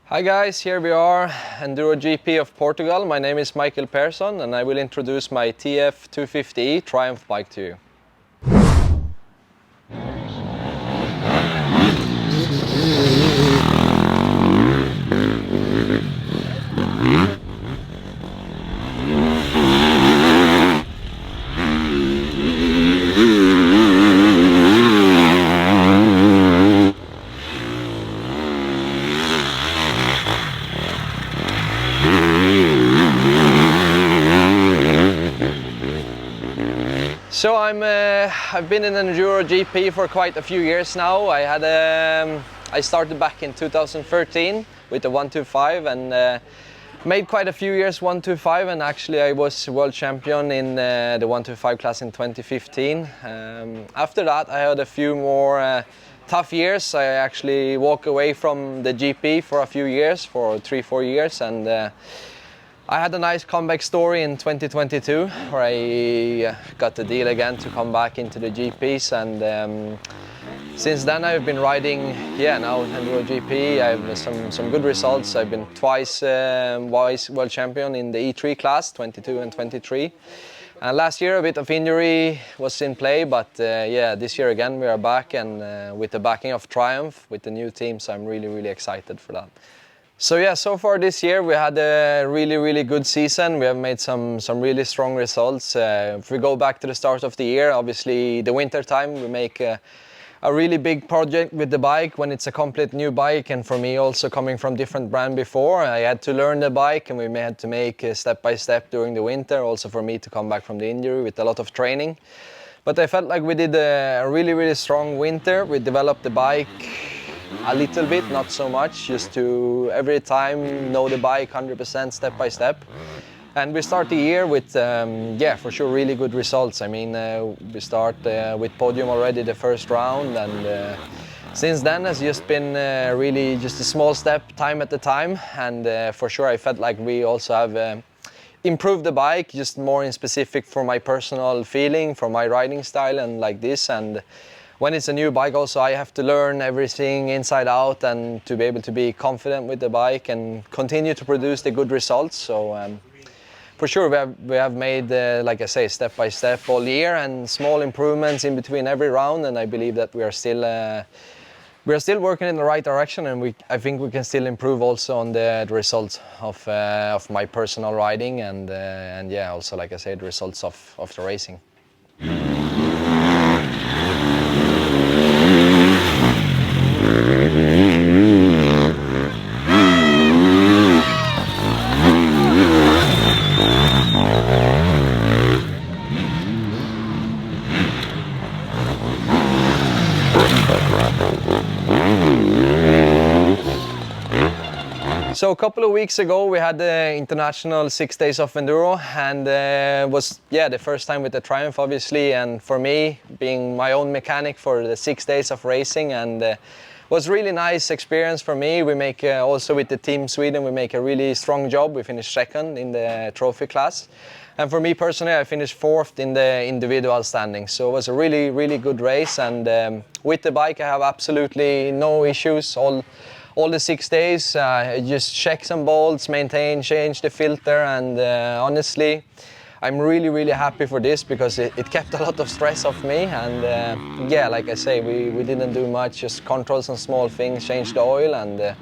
Hi guys, here we are, EnduroGP of Portugal. My name is Mikael Persson and I will introduce my TF250E Triumph bike to you. So I've been in EnduroGP for quite a few years now. I started back in 2013 with the 125 and made quite a few years 125, and actually I was world champion in the 125 class in 2015. After that I had a few more tough years. I actually walked away from the GP for a few years, for 3-4 years, and I had a nice comeback story in 2022 where I got the deal again to come back into the GPs, and since then I've been riding, now EnduroGP. I have some good results. I've been twice world champion in the E3 class, 22 and 23. Last year a bit of injury was in play, but this year again we are back, and with the backing of Triumph, with the new team, so I'm really excited for that. So far this year we had a really good season. We have made some really strong results. If we go back to the start of the year, obviously the winter time we make a really big project with the bike when it's a complete new bike, and for me also coming from different brand before, I had to learn the bike and we had to make step by step during the winter, also for me to come back from the injury with a lot of training. But I felt like we did a really strong winter. We developed the bike a little bit, not so much, just to every time know the bike 100% step by step. And we start the year with, for sure, really good results. I mean, we start with podium already the first round, and since then has just been really just a small step, time at a time. And for sure I felt like we also have improved the bike, just more in specific for my personal feeling, for my riding style and like this. And when it's a new bike also I have to learn everything inside out and to be able to be confident with the bike and continue to produce the good results. So for sure we have made, like I say, step by step all year, and small improvements in between every round, and I believe that we are still working in the right direction, and I think we can still improve also on the results of my personal riding, and also, like I say, the results of the racing. So a couple of weeks ago we had the international 6 days of enduro, and was the first time with the Triumph obviously, and for me being my own mechanic for the 6 days of racing, and was really nice experience for me. We make also with the team Sweden we make a really strong job. We finished second in the trophy class, and for me personally I finished fourth in the individual standing. So it was a really good race, and with the bike I have absolutely no issues all the 6 days. I just check some bolts, maintain, change the filter, and honestly I'm really happy for this, because it kept a lot of stress off me. And like I say, we didn't do much, just control some small things, change the oil, and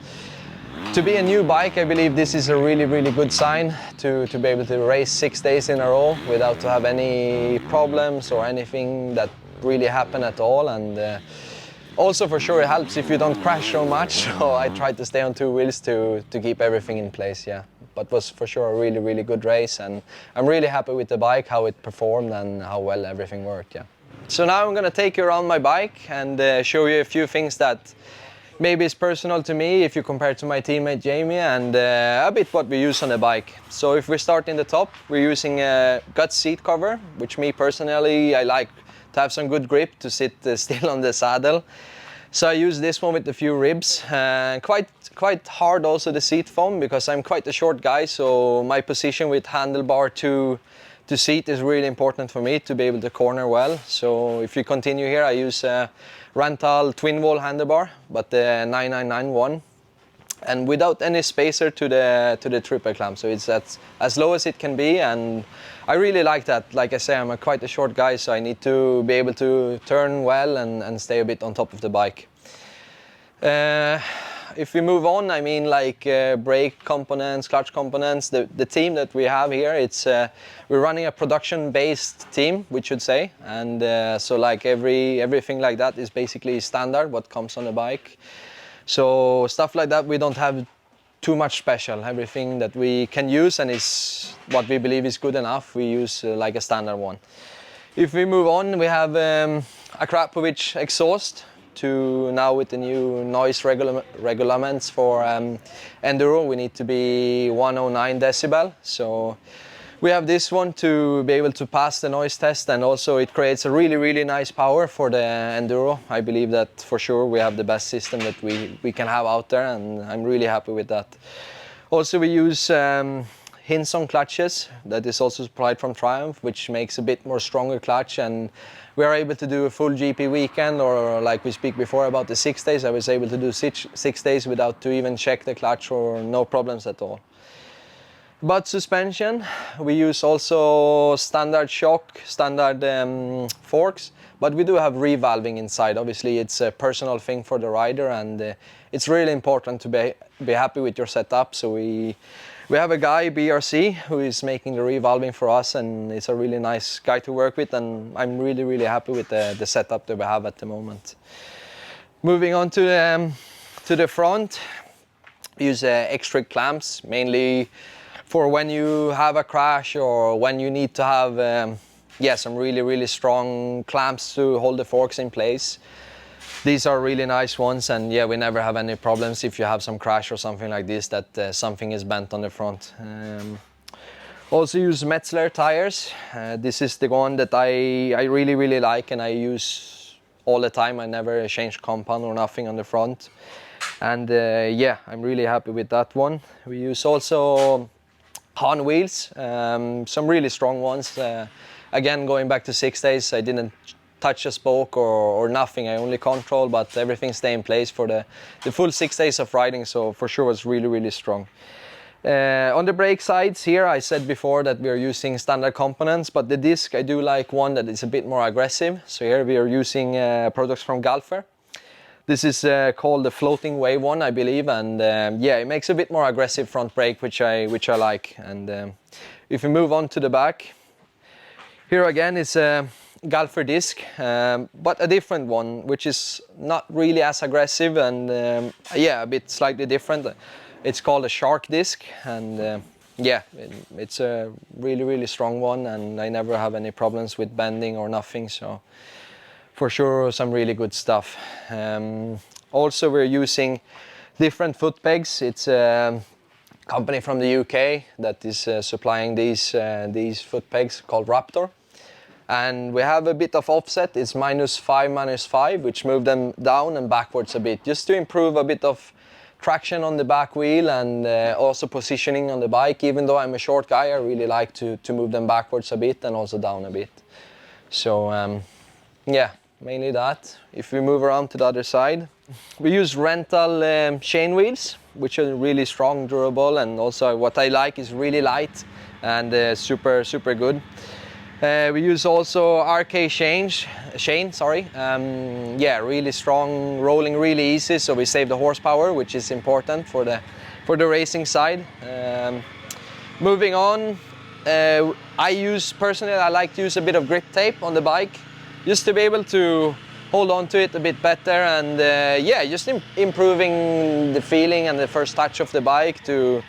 to be a new bike I believe this is a really good sign to be able to race 6 days in a row without to have any problems or anything that really happened at all. And also for sure it helps if you don't crash so much, so I tried to stay on 2 wheels to keep everything in place, But was for sure a really good race, and I'm really happy with the bike, how it performed and how well everything worked, So now I'm gonna take you around my bike and show you a few things that maybe is personal to me if you compare it to my teammate Jamie, and a bit what we use on the bike. So if we start in the top, we're using a gut seat cover, which me personally I like to have some good grip to sit still on the saddle. So I use this one with a few ribs. Quite hard also the seat foam, because I'm quite a short guy, so my position with handlebar to seat is really important for me to be able to corner well. So if you continue here, I use a rental twin wall handlebar, but the 9991. and without any spacer to the triple clamp, so it's as low as it can be, and I really like that. Like I say, I'm quite a short guy, so I need to be able to turn well and stay a bit on top of the bike. If we move on, I mean, like brake components, clutch components, the team that we have here, it's we're running a production-based team, we should say, and so like everything like that is basically standard what comes on the bike. So stuff like that we don't have too much special. Everything that we can use and is what we believe is good enough, we use like a standard one. If we move on, we have a Krapovic exhaust. To now with the new noise regulations for Enduro, we need to be 109 decibel. So we have this one to be able to pass the noise test, and also it creates a really nice power for the Enduro. I believe that for sure we have the best system that we can have out there, and I'm really happy with that. Also we use Hinson clutches that is also supplied from Triumph, which makes a bit more stronger clutch, and we are able to do a full GP weekend, or like we speak before about the 6 days, I was able to do six days without to even check the clutch, or no problems at all. But suspension, we use also standard shock, standard forks, but we do have revalving inside. Obviously it's a personal thing for the rider, and it's really important to be happy with your setup. So we have a guy, BRC, who is making the revalving for us, and it's a really nice guy to work with, and I'm really happy with the setup that we have at the moment. Moving on to the front, we use X-Trig clamps, mainly for when you have a crash or when you need to have some really strong clamps to hold the forks in place. These are really nice ones, and yeah, we never have any problems if you have some crash or something like this, that something is bent on the front. Also use Metzler tires. This is the one that I really like, and I use all the time. I never change compound or nothing on the front, and yeah, I'm really happy with that one. We use also Hahn wheels, some really strong ones. Again, going back to 6 days, I didn't touch a spoke or nothing. I only control, but everything stay in place for the full 6 days of riding, so for sure it's really strong. On the brake sides here, I said before that we are using standard components, but the disc, I do like one that is a bit more aggressive. So here we are using products from Galfer. This is called the floating wave one, I believe, and yeah, it makes a bit more aggressive front brake, which I like. And if we move on to the back, here again is a Galfer disc, but a different one, which is not really as aggressive, and yeah, a bit slightly different. It's called a shark disc, and yeah, it's a really strong one, and I never have any problems with bending or nothing, so for sure some really good stuff. Also we're using different foot pegs. It's a company from the UK that is supplying these foot pegs called Raptor. And we have a bit of offset. It's -5, which move them down and backwards a bit, just to improve a bit of traction on the back wheel, and also positioning on the bike. Even though I'm a short guy, I really like to move them backwards a bit and also down a bit. So yeah, mainly that. If we move around to the other side, we use rental chain wheels, which are really strong, durable, and also what I like is really light and super good. We use also RK chain, yeah, really strong, rolling really easy, so we save the horsepower, which is important for the racing side. Moving on, personally I like to use a bit of grip tape on the bike, just to be able to hold on to it a bit better, and yeah, just improving the feeling and the first touch of the bike, to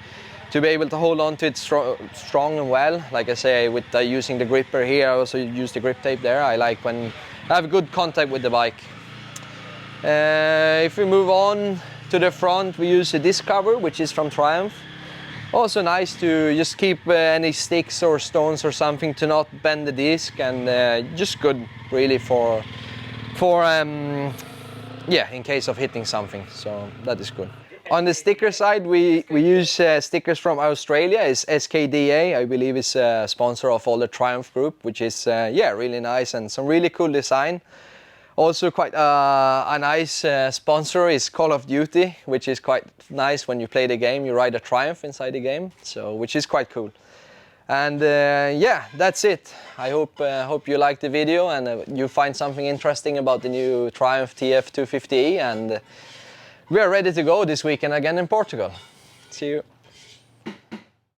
be able to hold on to it strong and well. Like I say, with using the gripper here, I also use the grip tape there. I like when I have good contact with the bike. If we move on to the front, we use a disc cover, which is from Triumph. Also nice to just keep any sticks or stones or something to not bend the disc, and just good really for yeah, in case of hitting something, so that is good. On the sticker side, we use stickers from Australia. It's SKDA, I believe is a sponsor of all the Triumph group, which is yeah, really nice and some really cool design. Also quite a nice sponsor is Call of Duty, which is quite nice. When you play the game, you ride a Triumph inside the game, so which is quite cool. And yeah, that's it. I hope you like the video and you find something interesting about the new Triumph TF 250E, and we are ready to go this weekend again in Portugal. See you.